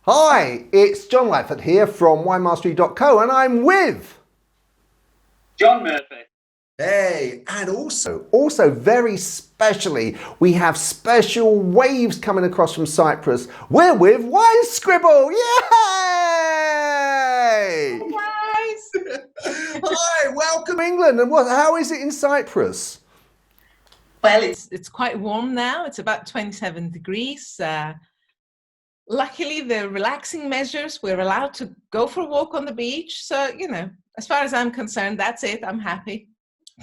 Hi, it's John Lightfoot here from winemastery.co and I'm with John Murphy. Hey, and also very specially, we have special waves coming across from Cyprus. We're with WineScribble. Yay! Hey guys! Hi, welcome England. And how is it in Cyprus? Well, it's quite warm now. It's about 27 degrees. Luckily, the relaxing measures, we're allowed to go for a walk on the beach. So, as far as I'm concerned, that's it. I'm happy.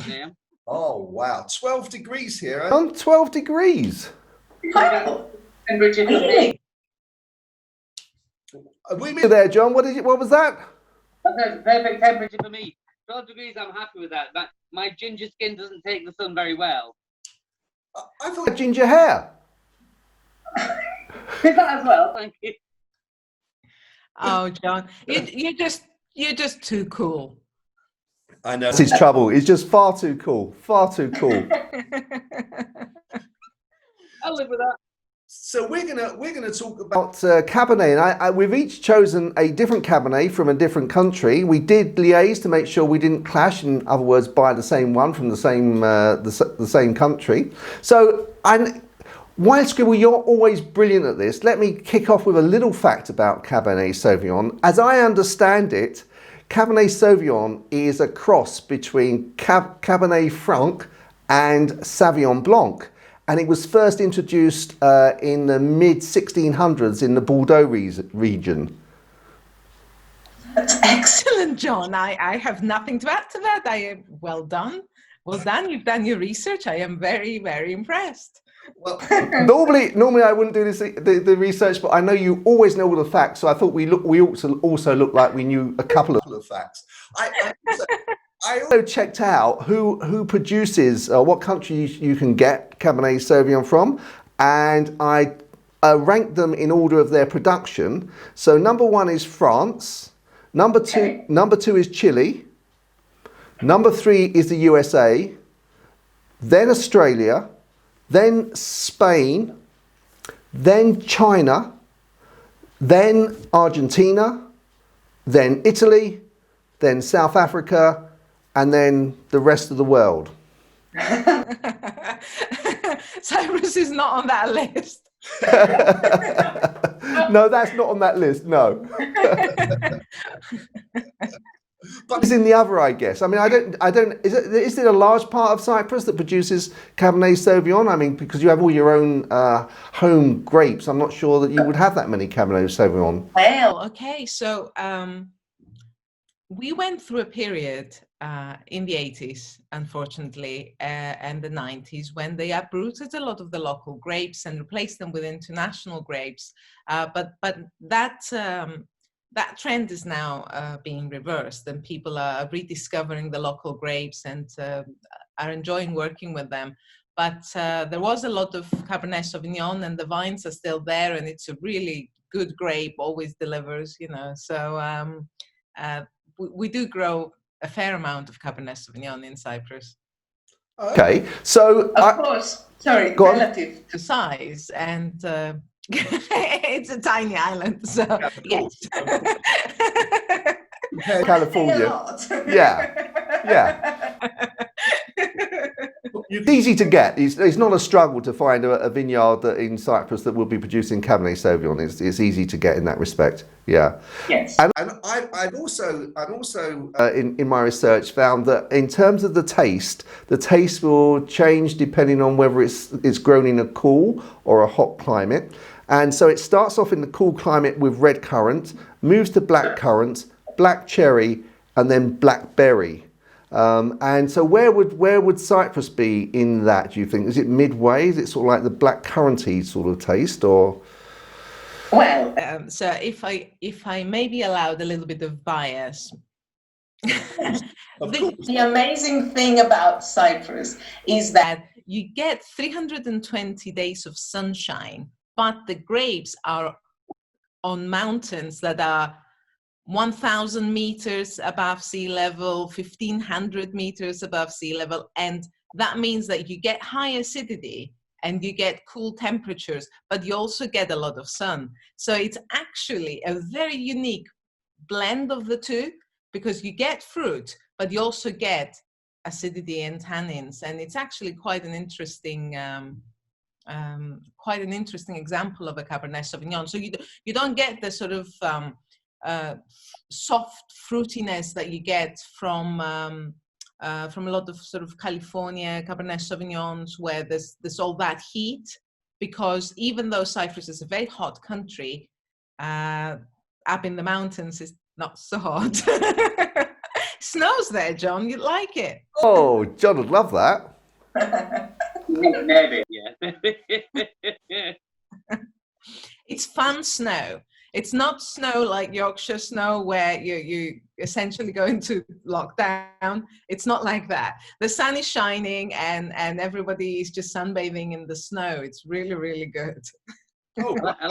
Yeah. Oh, wow. 12 degrees here. 12 degrees. Wow. Temperature for me. Really? Are we there, John? What was that? That's perfect temperature for me. 12 degrees, I'm happy with that. But my ginger skin doesn't take the sun very well. I thought you had ginger hair. Did that as well, thank you. Oh, John, you're just too cool. I know. That's his trouble. He's just far too cool. Far too cool. I'll live with that. So we're gonna talk about Cabernet, and we've each chosen a different Cabernet from a different country. We did liaise to make sure we didn't clash. In other words, buy the same one from the same country. So, and WineScribble, you're always brilliant at this. Let me kick off with a little fact about Cabernet Sauvignon. As I understand it, Cabernet Sauvignon is a cross between Cabernet Franc and Sauvignon Blanc. And it was first introduced in the mid-1600s in the Bordeaux region. That's excellent, John. I have nothing to add to that. Well done. Well done. You've done your research. I am very, very impressed. Well, normally I wouldn't do the research, but I know you always know all the facts. So I thought we also looked like we knew a couple of facts. I also checked out who produces, what country you can get Cabernet Sauvignon from, and I ranked them in order of their production. So number one is France, number two is Chile, number three is the USA, then Australia, then Spain, then China, then Argentina, then Italy, then South Africa, and then the rest of the world. Cyprus is not on that list. No, that's not on that list, no. But it's in the other, I guess. I mean, I don't, is it a large part of Cyprus that produces Cabernet Sauvignon? I mean, because you have all your own home grapes, I'm not sure that you would have that many Cabernet Sauvignon. Well, okay, so we went through a period in the 80s, unfortunately, and the 90s when they uprooted a lot of the local grapes and replaced them with international grapes. But that trend is now being reversed, and people are rediscovering the local grapes and are enjoying working with them. But there was a lot of Cabernet Sauvignon, and the vines are still there, and it's a really good grape, always delivers, So we do grow a fair amount of Cabernet Sauvignon in Cyprus. Okay, so of course, sorry, relative to size, and it's a tiny island, so yes. California, yeah. It's easy to get. It's not a struggle to find a vineyard in Cyprus that will be producing Cabernet Sauvignon. It's easy to get in that respect. Yeah. Yes. And I've also in my research found that in terms of the taste will change depending on whether it's grown in a cool or a hot climate. And so it starts off in the cool climate with red currant, moves to black currant, black cherry, and then blackberry. And so where would Cyprus be in that, do you think? Is it midway? Is it sort of like the black curranty sort of taste, or? Well, so if I may be allowed a little bit of bias. The amazing thing about Cyprus is that you get 320 days of sunshine, but the grapes are on mountains that are 1,000 meters above sea level, 1,500 meters above sea level, and that means that you get high acidity and you get cool temperatures, but you also get a lot of sun. So it's actually a very unique blend of the two, because you get fruit, but you also get acidity and tannins, and it's actually quite an interesting example of a Cabernet Sauvignon. So you don't get the sort of soft fruitiness that you get from a lot of sort of California Cabernet Sauvignons, where there's all that heat, because even though Cyprus is a very hot country, up in the mountains it's not so hot. Snows there, John, you'd like it. Oh, John would love that. Maybe, yeah. It's fun snow. It's not snow like Yorkshire snow where you essentially go into lockdown. It's not like that. The sun is shining and everybody is just sunbathing in the snow. It's really, really good. Oh, I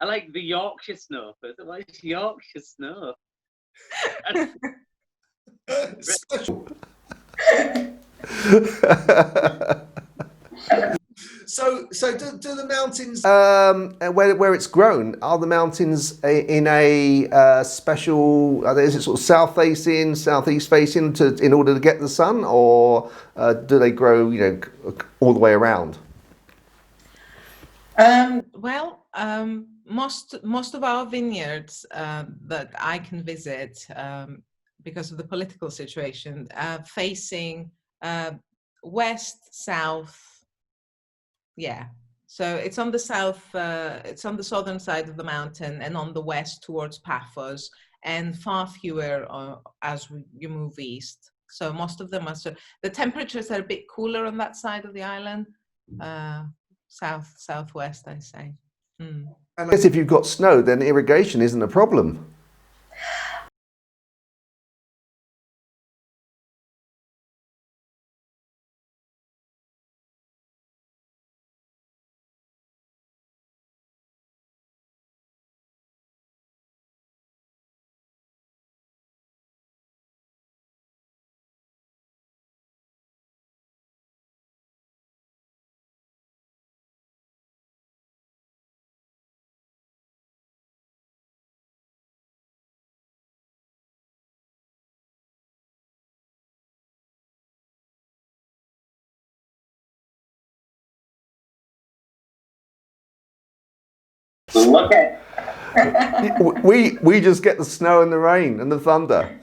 like the Yorkshire snow. What is Yorkshire snow? special. So do the mountains where it's grown, are the mountains in a special, is it sort of south facing, southeast facing in order to get the sun, or do they grow all the way around? Most of our vineyards that I can visit, because of the political situation, facing west, south. Yeah, so it's on the south, it's on the southern side of the mountain, and on the west towards Paphos, and far fewer as you move east. So most of them are, the temperatures are a bit cooler on that side of the island, southwest, I say. And I guess if you've got snow, then irrigation isn't a problem. Look at we just get the snow and the rain and the thunder.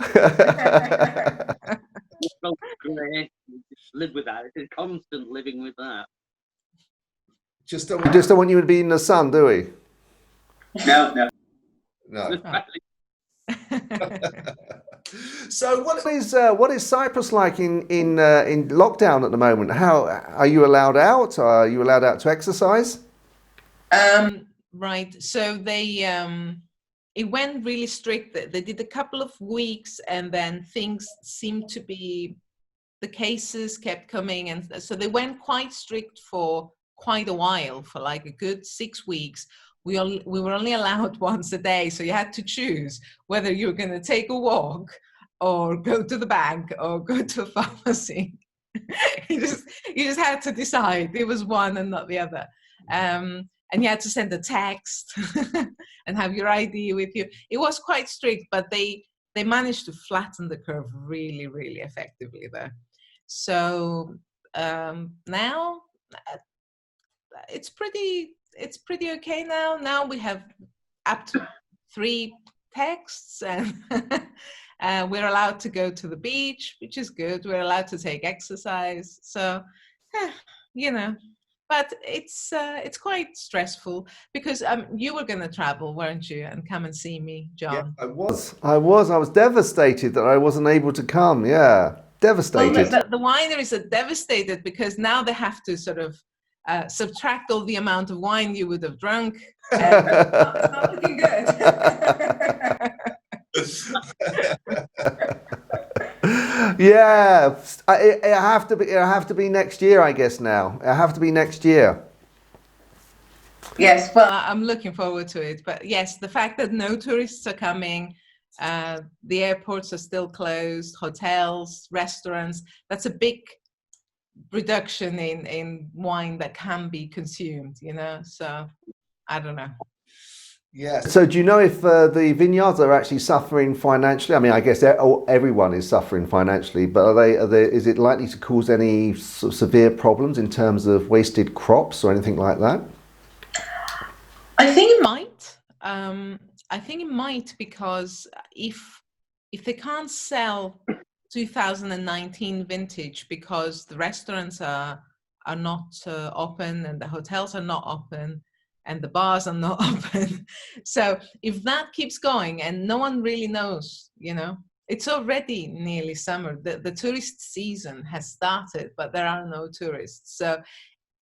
Live with that. It's a constant living with that. Just don't want you to be in the sun, do we? No. So what is Cyprus like in lockdown at the moment? How are you allowed out? Are you allowed out to exercise? Right. So it went really strict. They did a couple of weeks, and then things seemed to be, the cases kept coming, and so they went quite strict for quite a while, for like a good 6 weeks. We were only allowed once a day, so you had to choose whether you were going to take a walk or go to the bank or go to a pharmacy. you just had to decide. It was one and not the other. And you had to send a text and have your ID with you. It was quite strict, but they managed to flatten the curve really, really effectively there. So now it's pretty okay now. Now we have up to 3 texts, and we're allowed to go to the beach, which is good. We're allowed to take exercise. So, but it's quite stressful, because you were going to travel, weren't you, and come and see me, John? Yeah, I was devastated that I wasn't able to come. Yeah, devastated. Well, the wineries are devastated, because now they have to sort of subtract all the amount of wine you would have drunk. It's not looking good. Yeah, it have to be next year, I guess. Now it have to be next year. Yes, well, I'm looking forward to it. But yes, the fact that no tourists are coming, the airports are still closed, hotels, restaurants, that's a big reduction in wine that can be consumed, you know. So I don't know. Yeah. So do you know if the vineyards are actually suffering financially? I mean, I guess everyone is suffering financially, but is it likely to cause any sort of severe problems in terms of wasted crops or anything like that? I think it might. I think it might, because if they can't sell 2019 vintage because the restaurants are not open and the hotels are not open and the bars are not open, so if that keeps going and no one really knows, you know, it's already nearly summer. The tourist season has started, but there are no tourists. So,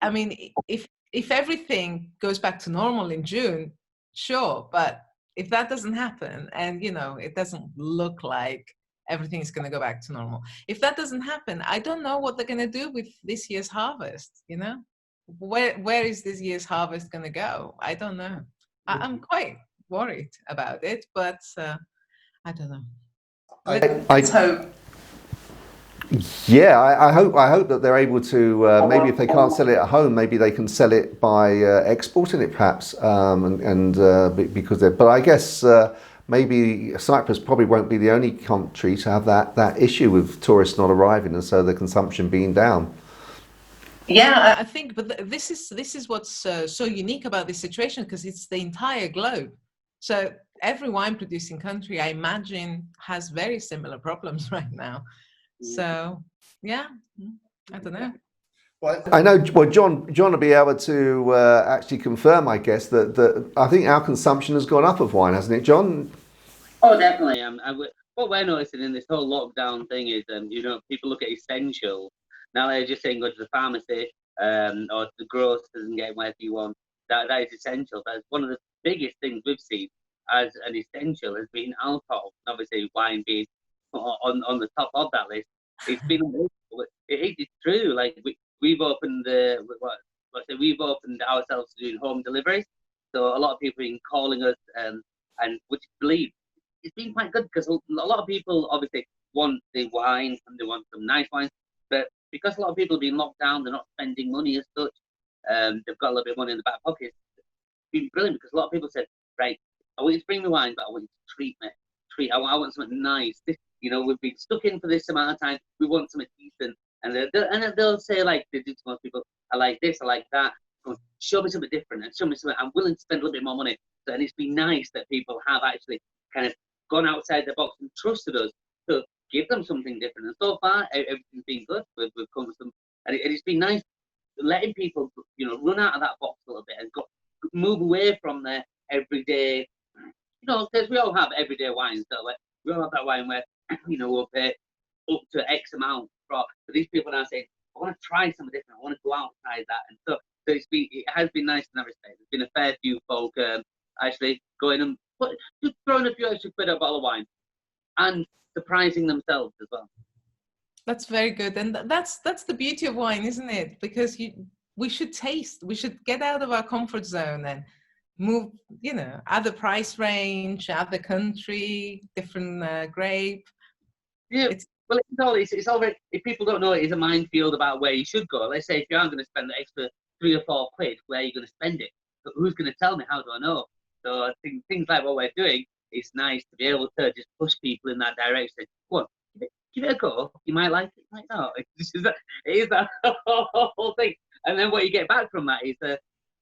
I mean, if everything goes back to normal in June, sure, but if that doesn't happen, and you know, it doesn't look like everything is going to go back to normal, if that doesn't happen, I don't know what they're going to do with this year's harvest. You know, where is this year's harvest going to go? I don't know. I'm quite worried about it, but I don't know. Let's hope. Yeah, I hope that they're able to, maybe if they can't sell it at home, maybe they can sell it by exporting it perhaps, because but I guess maybe Cyprus probably won't be the only country to have that issue with tourists not arriving and so the consumption being down. Yeah, I think, but this is what's so unique about this situation, because it's the entire globe. So every wine producing country, I imagine, has very similar problems right now. So, yeah, I don't know. Well, I know. Well, John will be able to actually confirm, I guess, that I think our consumption has gone up of wine, hasn't it, John? Oh, definitely. What we're noticing in this whole lockdown thing is, you know, people look at essentials. Now they're just saying go to the pharmacy, or to the grocers and get whatever you want. That is essential. That's one of the biggest things we've seen as an essential has been alcohol. Obviously, wine being on the top of that list. It's been it's true. Like we've opened we've opened ourselves to doing home deliveries. So a lot of people have been calling us, and which believe it's been quite good, because a lot of people obviously want the wine and they want some nice wines, but because a lot of people have been locked down, they're not spending money as such. They've got a little bit of money in the back pocket. It's been brilliant, because a lot of people said, right, I want you to bring me wine, but I want you to treat me. I want something nice. You know, we've been stuck in for this amount of time. We want something decent. And they'll say, like they do to most people, I like this, I like that. Show me something different, and show me something. I'm willing to spend a little bit more money. And it's been nice that people have actually kind of gone outside the box and trusted us to give them something different. And so far, everything's been good. We've come with some, and it's been nice letting people, you know, run out of that box a little bit and move away from their everyday. You know, because we all have everyday wines, so like we all have that wine where, you know, we'll pay up to X amount for. But these people are saying, I want to try something different. I want to go outside that, and so it has been nice in that respect. There's been a fair few folk actually going and just throwing a few extra quid at a bottle of wine, and surprising themselves as well. That's very good, and that's the beauty of wine, isn't it? Because we should taste, we should get out of our comfort zone and move, you know, other price range, other country, different grape. Yeah, well, it's all very, if people don't know, it is a minefield about where you should go. Let's say if you are going to spend the extra 3 or 4 quid, where are you going to spend it? But who's going to tell me? How do I know? So I think things like what we're doing, it's nice to be able to just push people in that direction. Go on, give it a go. You might like it, you might not. It is that whole thing. And then what you get back from that is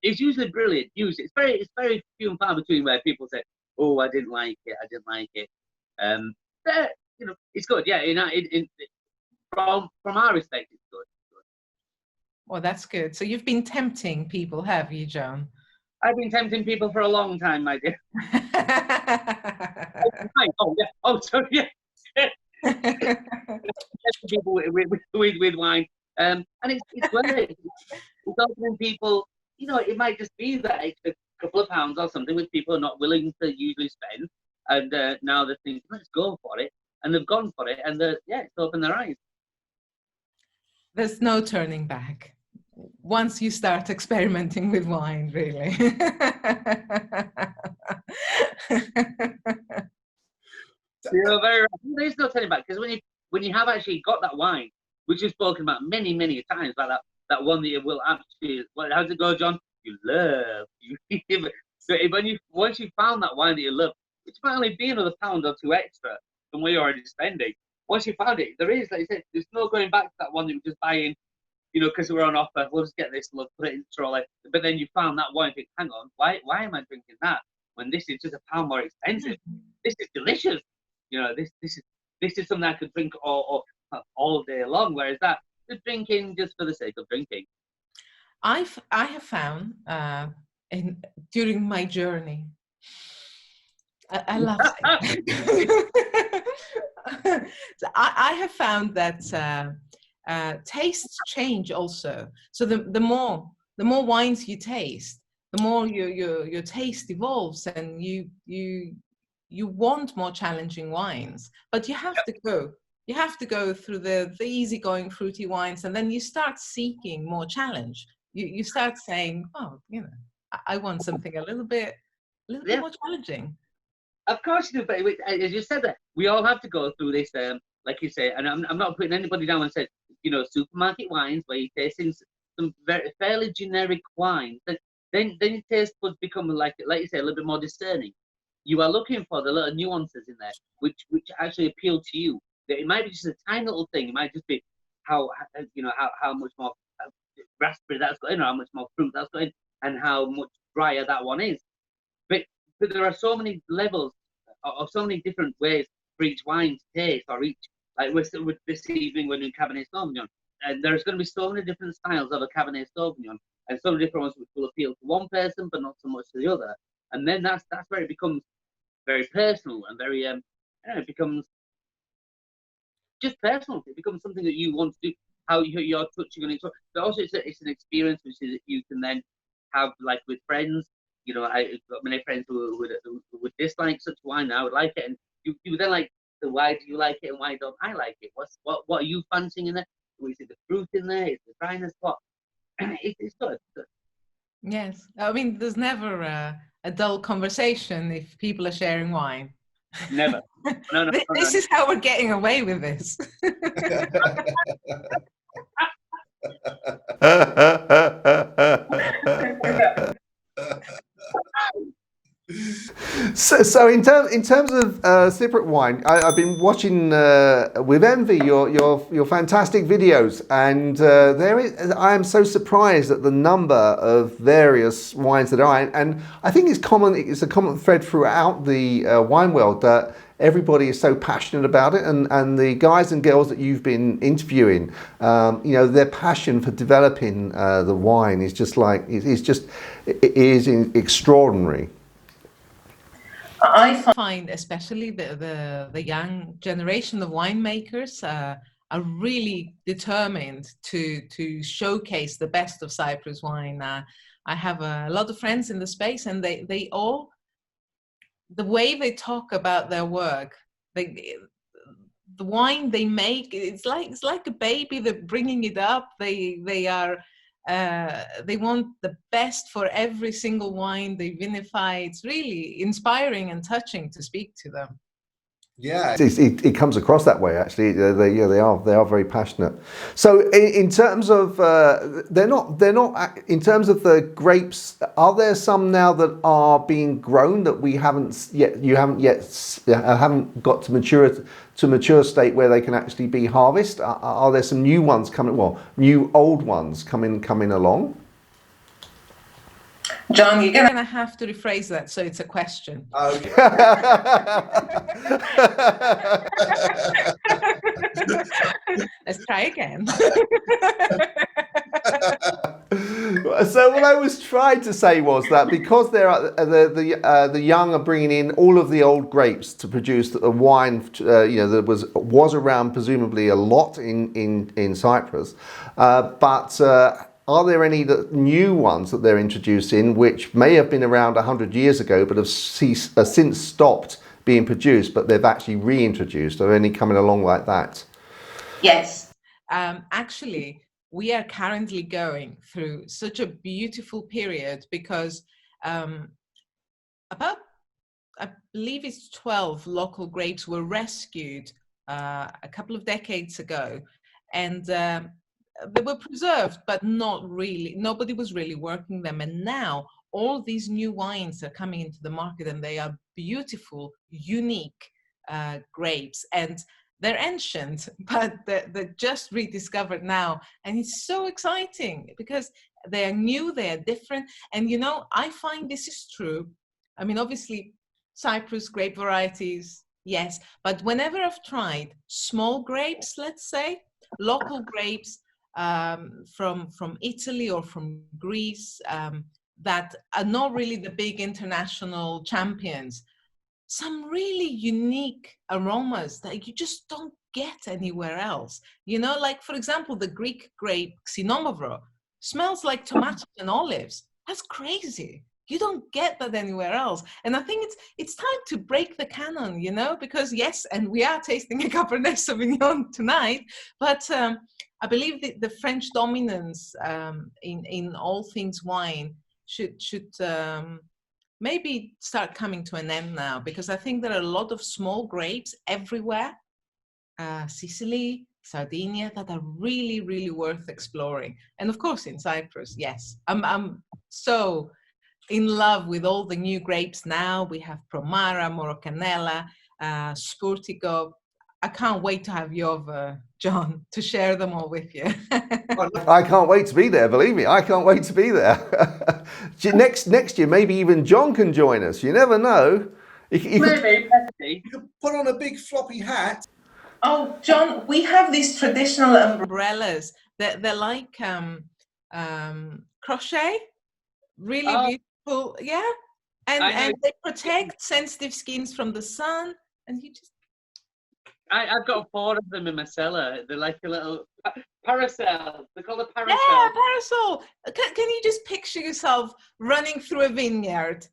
it's usually brilliant. Usually, it's very few and far between where people say, "Oh, I didn't like it." But, you know, it's good. Yeah, from our respect, it's good. Well, that's good. So you've been tempting people, have you, John? I've been tempting people for a long time, my dear. Oh yeah. Oh, sorry. Yeah. People with wine, and it's great. It's opening people. You know, it might just be that extra couple of pounds or something which people are not willing to usually spend, and now they're thinking, let's go for it, and they've gone for it, and it's opened their eyes. There's no turning back once you start experimenting with wine, really. You're very right. There's no turning back, because when you have actually got that wine, which we've spoken about many, many times, like that one that you will absolutely, how does it go, John? You love. So once you found that wine that you love, which might only be another pound or two extra than what you're already spending. Once you found it, there is, like you said, there's no going back to that one that you were just buying, because we're on offer. We'll just get this, we'll put it in the trolley. But then you found that wine, think, hang on, why am I drinking that when this is just a pound more expensive? This is delicious. This is something I could drink all day long. Whereas that, just drinking just for the sake of drinking. I have found during my journey, I love it. So I have found that tastes change also. So the more wines you taste, the more your taste evolves, and you want more challenging wines. But you have to go through the easygoing fruity wines, and then you start seeking more challenge. You start saying, oh, I want something a little bit more challenging. Of course you do, but as you said that, we all have to go through this, like you say, and I'm not putting anybody down and said, supermarket wines where you're tasting some fairly generic wines, then your taste buds become like you say, a little bit more discerning. You are looking for the little nuances in there, which actually appeal to you. That it might be just a tiny little thing. It might just be how much more raspberry that's got in, or how much more fruit that's got in, and how much drier that one is. But there are so many levels or so many different ways for each wine to taste, or each, like we're still with this evening we're doing Cabernet Sauvignon, and there's going to be so many different styles of a Cabernet Sauvignon, and so many different ones which will appeal to one person but not so much to the other. And then that's where it becomes very personal and very it becomes just personal. It becomes something that you want to do, how you're touching on it. But also it's an experience which is, you can then have, like with friends. I've got many friends who would dislike such wine. I would like it, and you would then like, so why do you like it and why don't I like it? What are you fancying in there? Is it the fruit in there? Is it the dryness? What? It's good. Yes, I mean, there's never a dull conversation if people are sharing wine. Never. No. This is how we're getting away with this. So in terms of Cypriot wine, I've been watching with envy your fantastic videos, and I am so surprised at the number of various wines that are, and I think it's a common thread throughout the wine world that everybody is so passionate about it, and the guys and girls that you've been interviewing, their passion for developing the wine is just like it is extraordinary. I find especially the young generation of winemakers are really determined to showcase the best of Cyprus wine. I have a lot of friends in the space, and they all, the way they talk about their work, the wine they make, it's like a baby. They're bringing it up. They want the best for every single wine they vinify. It's really inspiring and touching to speak to them. Yeah, it comes across that way. Actually, they are very passionate. So in terms of they're not in terms of the grapes. Are there some now that are being grown that you haven't got to mature state where they can actually be harvested? Are there some new ones coming? Well, new old ones coming along? John, you're gonna have to rephrase that so it's a question. Okay. Let's try again. So what I was trying to say was that because the young are bringing in all of the old grapes to produce a wine, that was around presumably a lot in Cyprus, but are there any new ones that they're introducing which may have been around 100 years ago but have since stopped being produced, but they've actually reintroduced? Are any coming along like that? Yes. Actually, we are currently going through such a beautiful period because about, I believe it's 12 local grapes were rescued a couple of decades ago. and they were preserved, but not really. Nobody was really working them. And now all these new wines are coming into the market, and they are beautiful, unique grapes. And they're ancient, but they're just rediscovered now. And it's so exciting because they are new, they are different. And, you know, I find this is true. I mean, obviously, Cyprus grape varieties, yes. But whenever I've tried small grapes, let's say, local grapes from Italy or from Greece that are not really the big international champions, some really unique aromas that you just don't get anywhere else. You know, like, for example, the Greek grape Xinomavro smells like tomatoes and olives. That's crazy. You don't get that anywhere else. And I think it's time to break the canon, you know, because yes, and we are tasting a Cabernet Sauvignon tonight, but I believe the French dominance in all things wine should maybe start coming to an end now, because I think there are a lot of small grapes everywhere, Sicily, Sardinia, that are really, really worth exploring. And of course in Cyprus, yes. I'm so in love with all the new grapes now. We have Promara, Morocanella, Spurtico. I can't wait to have you over, John, to share them all with you. I can't wait to be there, believe me. I can't wait to be there. Next year, maybe even John can join us. You never know. You could put on a big floppy hat. Oh, John, we have these traditional umbrellas. They're like crochet, really beautiful. Yeah. And they protect sensitive skins from the sun. And you just... I've got 4 of them in my cellar. They're like a little parasol. They're called a parasol. Yeah, parasol. Can you just picture yourself running through a vineyard?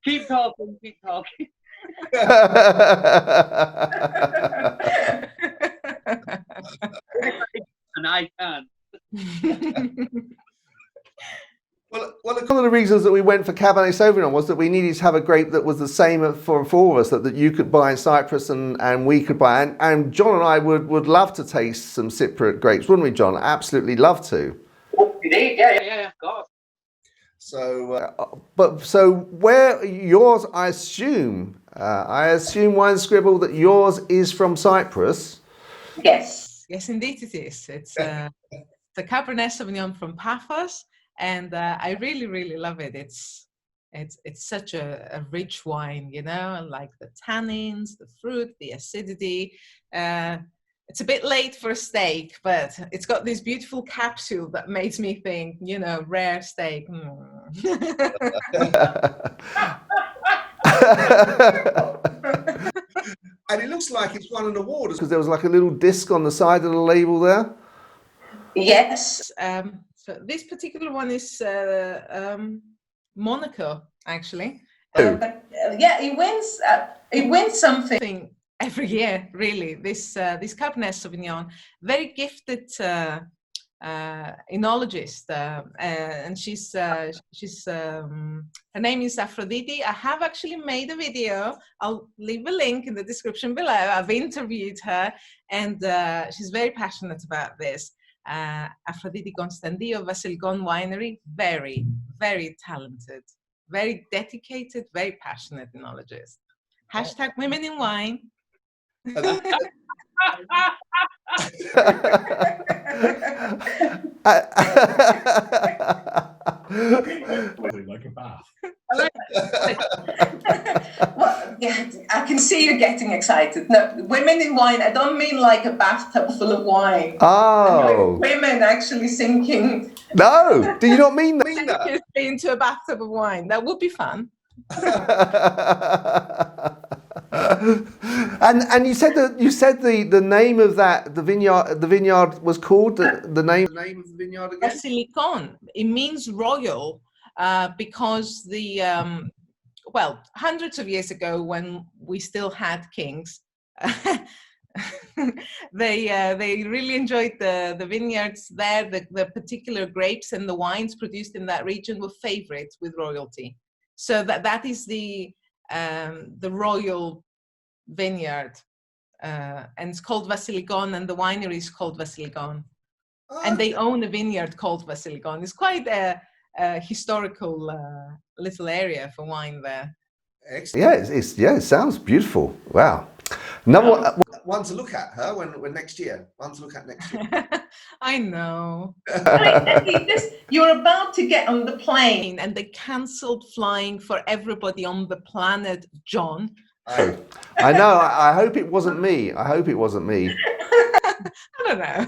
Keep talking, keep talking. And I can. Well, one of the reasons that we went for Cabernet Sauvignon was that we needed to have a grape that was the same for all of us, that you could buy in Cyprus and we could buy. And John and I would love to taste some Cypriot grapes, wouldn't we, John? Absolutely love to. Indeed, yeah, of course. So where yours, I assume WineScribble, that yours is from Cyprus. Yes. Yes, indeed it is. It's the Cabernet Sauvignon from Paphos. And I really, really love it. It's such a rich wine, you know, like the tannins, the fruit, the acidity. It's a bit late for a steak, but it's got this beautiful capsule that makes me think, you know, rare steak. And it looks like it's won an award because there was like a little disc on the side of the label there. Yes. So this particular one is Monaco, actually. Yeah, it wins something every year, really. This Cabernet Sauvignon, very gifted enologist, and she's her name is Aphrodite. I have actually made a video. I'll leave a link in the description below. I've interviewed her, and she's very passionate about this. Aphrodite Constantinou, Vasilgon Winery, very, very talented, very dedicated, very passionate enologist. Hashtag women in wine. Like a bath. Well, yeah, I can see you getting excited. No, women in wine, I don't mean like a bathtub full of wine. Oh. Women actually sinking. No, do you not mean that? Into a bathtub of wine. That would be fun. And you said the name of the vineyard was called the name of the vineyard again? Basilikon. It means royal because hundreds of years ago, when we still had kings, they really enjoyed the vineyards there. The particular grapes and the wines produced in that region were favorites with royalty. So that is the royal vineyard and it's called Vasilikon, and the winery is called Vasilikon. Oh, And they own a vineyard called Vasilikon. It's quite a historical little area for wine there. excellent. Yeah, it sounds beautiful. Wow. Another one to look at, when next year. One to look at next year. I know. You're about to get on the plane. And they cancelled flying for everybody on the planet, John. I know. I hope it wasn't me. I hope it wasn't me. I don't know.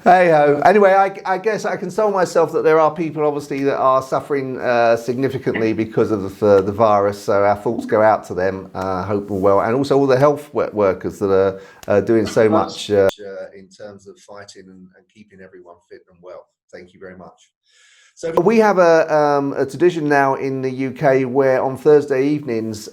Hey ho. Anyway, I guess I console myself that there are people obviously that are suffering significantly because of the virus. So our thoughts go out to them. Hope all well, and also all the health workers that are doing so much in terms of fighting and keeping everyone fit and well. Thank you very much. So we have a tradition now in the UK where on Thursday evenings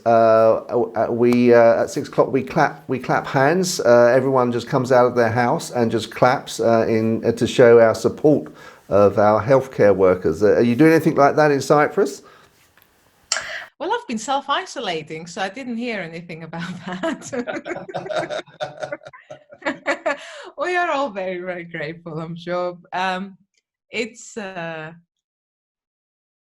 we at 6 o'clock we clap hands. Everyone just comes out of their house and just claps to show our support of our healthcare workers. Are you doing anything like that in Cyprus? Well, I've been self-isolating, so I didn't hear anything about that. We are all very, very grateful, I'm sure.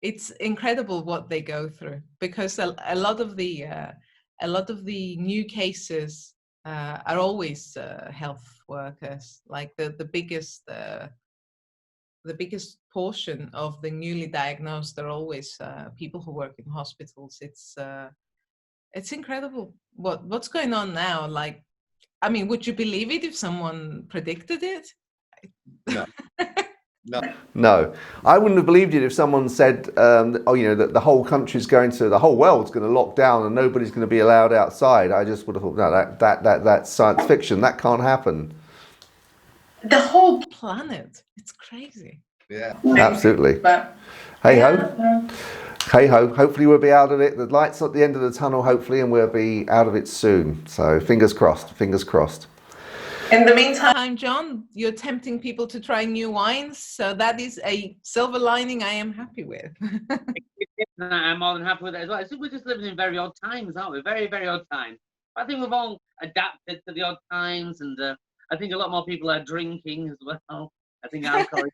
It's incredible what they go through, because a lot of the new cases are always health workers. Like the biggest portion of the newly diagnosed are always people who work in hospitals. It's incredible what's going on now. Like, I mean, would you believe it if someone predicted it? No. No, I wouldn't have believed it if someone said, that the whole country's the whole world's going to lock down and nobody's going to be allowed outside. I just would have thought, no, that's science fiction. That can't happen. The whole planet. It's crazy. Yeah, absolutely. Hey ho. Hey ho. Hopefully we'll be out of it. The light's at the end of the tunnel, hopefully, and we'll be out of it soon. So fingers crossed. Fingers crossed. In the meantime, John, you're tempting people to try new wines, so that is a silver lining I am happy with. I'm more than happy with it as well. We're just living in very odd times, aren't we? Very, very odd times. I think we've all adapted to the odd times, and I think a lot more people are drinking as well. I think alcohol is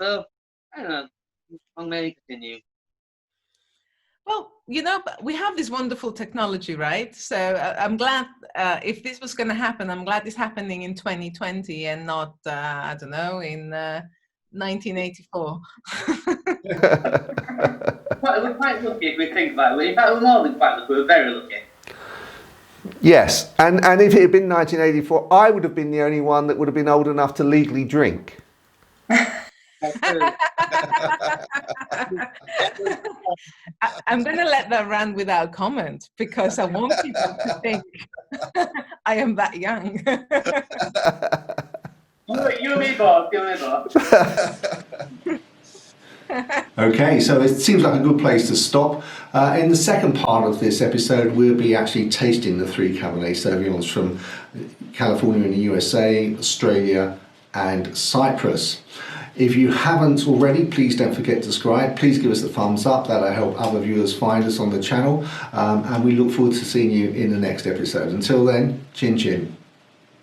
so, I don't know, long may it continue. Well, but we have this wonderful technology, right? So I'm glad if this was going to happen, I'm glad it's happening in 2020 and not, I don't know, in 1984. Well, we're quite lucky if we think about it. In fact, we're more than quite lucky. We're very lucky. Yes, and if it had been 1984, I would have been the only one that would have been old enough to legally drink. I'm going to let that run without comment because I want people to think I am that young. You and me both. Okay, so it seems like a good place to stop. In the second part of this episode, we'll be actually tasting the 3 Cabernet Sauvignons from California in the USA, Australia and Cyprus. If you haven't already, please don't forget to subscribe. Please give us a thumbs up. That'll help other viewers find us on the channel. And we look forward to seeing you in the next episode. Until then, chin chin.